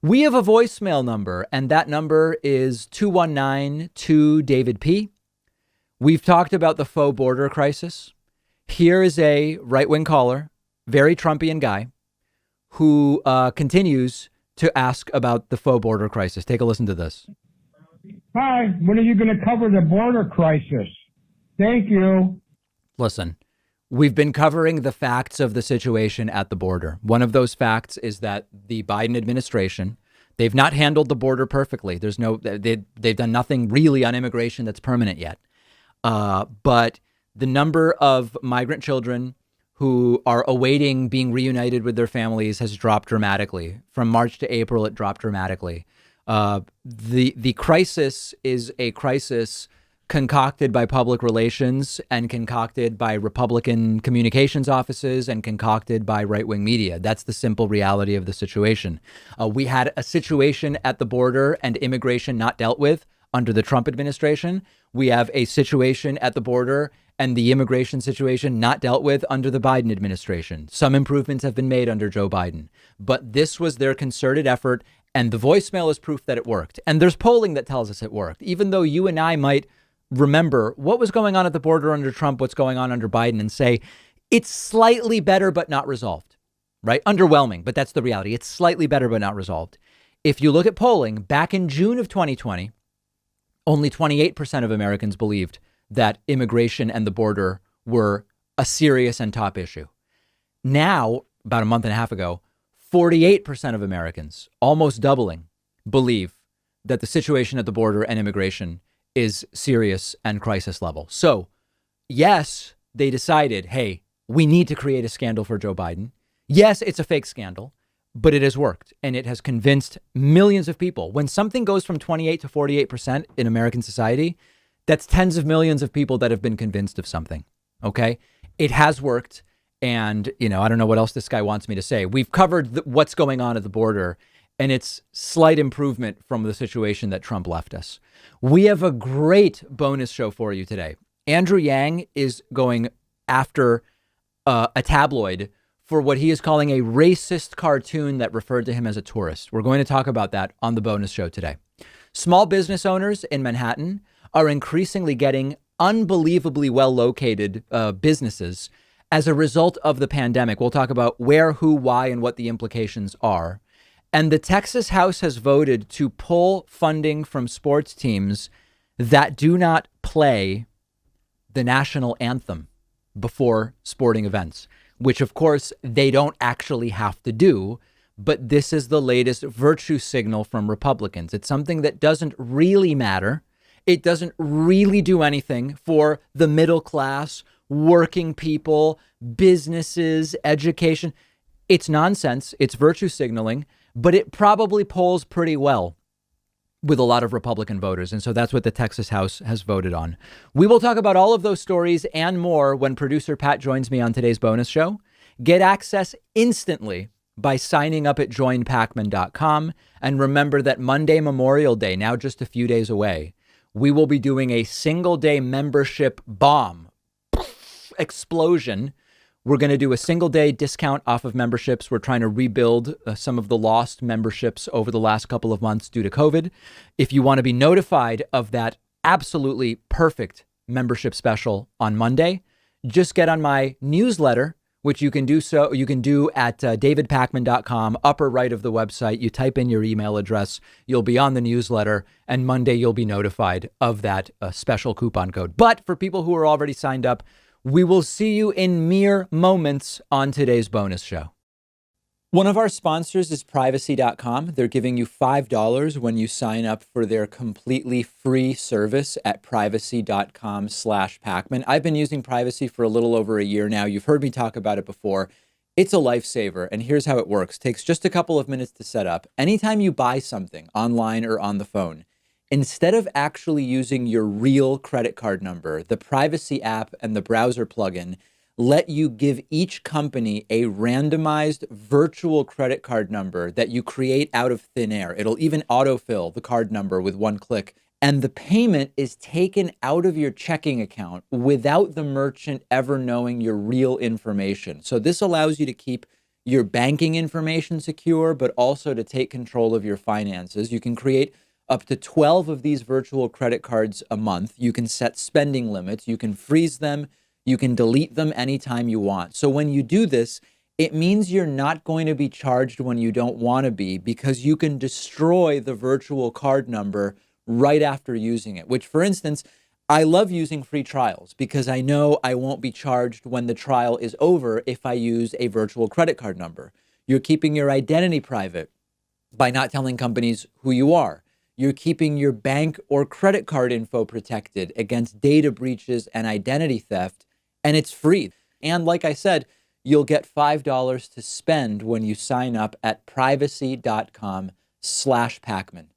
We have a voicemail number, and that number is 219-2 David P. We've talked about the faux border crisis. Here is a right-wing caller, very Trumpian guy, who continues to ask about the faux border crisis. Take a listen to this. Hi, when are you going to cover the border crisis? Thank you. Listen, we've been covering the facts of the situation at the border. One of those facts is that the Biden administration, they've not handled the border perfectly. They've done nothing really on immigration that's permanent yet. But the number of migrant children who are awaiting being reunited with their families has dropped dramatically. From March to April, it dropped dramatically. The crisis is a crisis concocted by public relations and concocted by Republican communications offices and concocted by right-wing media. That's the simple reality of the situation. We had a situation at the border and immigration not dealt with under the Trump administration. We have a situation at the border and the immigration situation not dealt with under the Biden administration. Some improvements have been made under Joe Biden, but this was their concerted effort, and the voicemail is proof that it worked. And there's polling that tells us it worked, even though you and I might remember what was going on at the border under Trump, what's going on under Biden, and say it's slightly better, but not resolved, right? Underwhelming, but that's the reality. It's slightly better, but not resolved. If you look at polling back in June of 2020, only 28% of Americans believed that immigration and the border were a serious and top issue. Now, about a month and a half ago, 48% of Americans, almost doubling, believe that the situation at the border and immigration is serious and crisis level. So, yes, they decided, hey, we need to create a scandal for Joe Biden. Yes, it's a fake scandal, but it has worked and it has convinced millions of people. When something goes from 28 to 48% in American society, that's tens of millions of people that have been convinced of something. OK, it has worked. And, I don't know what else this guy wants me to say. We've covered what's going on at the border, and it's slight improvement from the situation that Trump left us. We have a great bonus show for you today. Andrew Yang is going after a tabloid for what he is calling a racist cartoon that referred to him as a tourist. We're going to talk about that on the bonus show today. Small business owners in Manhattan are increasingly getting unbelievably well located businesses as a result of the pandemic. We'll talk about where, who, why, and what the implications are. And the Texas House has voted to pull funding from sports teams that do not play the national anthem before sporting events, which, of course, they don't actually have to do. But this is the latest virtue signal from Republicans. It's something that doesn't really matter. It doesn't really do anything for the middle class, working people, businesses, education. It's nonsense. It's virtue signaling, but it probably polls pretty well with a lot of Republican voters. And so that's what the Texas House has voted on. We will talk about all of those stories and more when producer Pat joins me on today's bonus show. Get access instantly by signing up at joinpakman.com. And remember that Monday, Memorial Day, now just a few days away, we will be doing a single day membership bomb explosion. We're going to do a single day discount off of memberships. We're trying to rebuild some of the lost memberships over the last couple of months due to COVID. If you want to be notified of that absolutely perfect membership special on Monday, just get on my newsletter, which you can do at davidpakman.com, upper right of the website. You type in your email address, you'll be on the newsletter, and Monday you'll be notified of that special coupon code. But for people who are already signed up, we will see you in mere moments on today's bonus show. One of our sponsors is privacy.com. They're giving you $5 when you sign up for their completely free service at privacy.com/Pakman. I've been using Privacy for a little over a year now. You've heard me talk about it before. It's a lifesaver, and here's how it works. Takes just a couple of minutes to set up. Anytime you buy something online or on the phone, instead of actually using your real credit card number, the Privacy app and the browser plugin let you give each company a randomized virtual credit card number that you create out of thin air. It'll even autofill the card number with one click. And the payment is taken out of your checking account without the merchant ever knowing your real information. So this allows you to keep your banking information secure, but also to take control of your finances. You can create up to 12 of these virtual credit cards a month. You can set spending limits. You can freeze them. You can delete them anytime you want. So when you do this, it means you're not going to be charged when you don't want to be, because you can destroy the virtual card number right after using it, which, for instance, I love using free trials because I know I won't be charged when the trial is over if I use a virtual credit card number. You're keeping your identity private by not telling companies who you are. You're keeping your bank or credit card info protected against data breaches and identity theft, and it's free. And like I said, you'll get $5 to spend when you sign up at privacy.com/Pakman.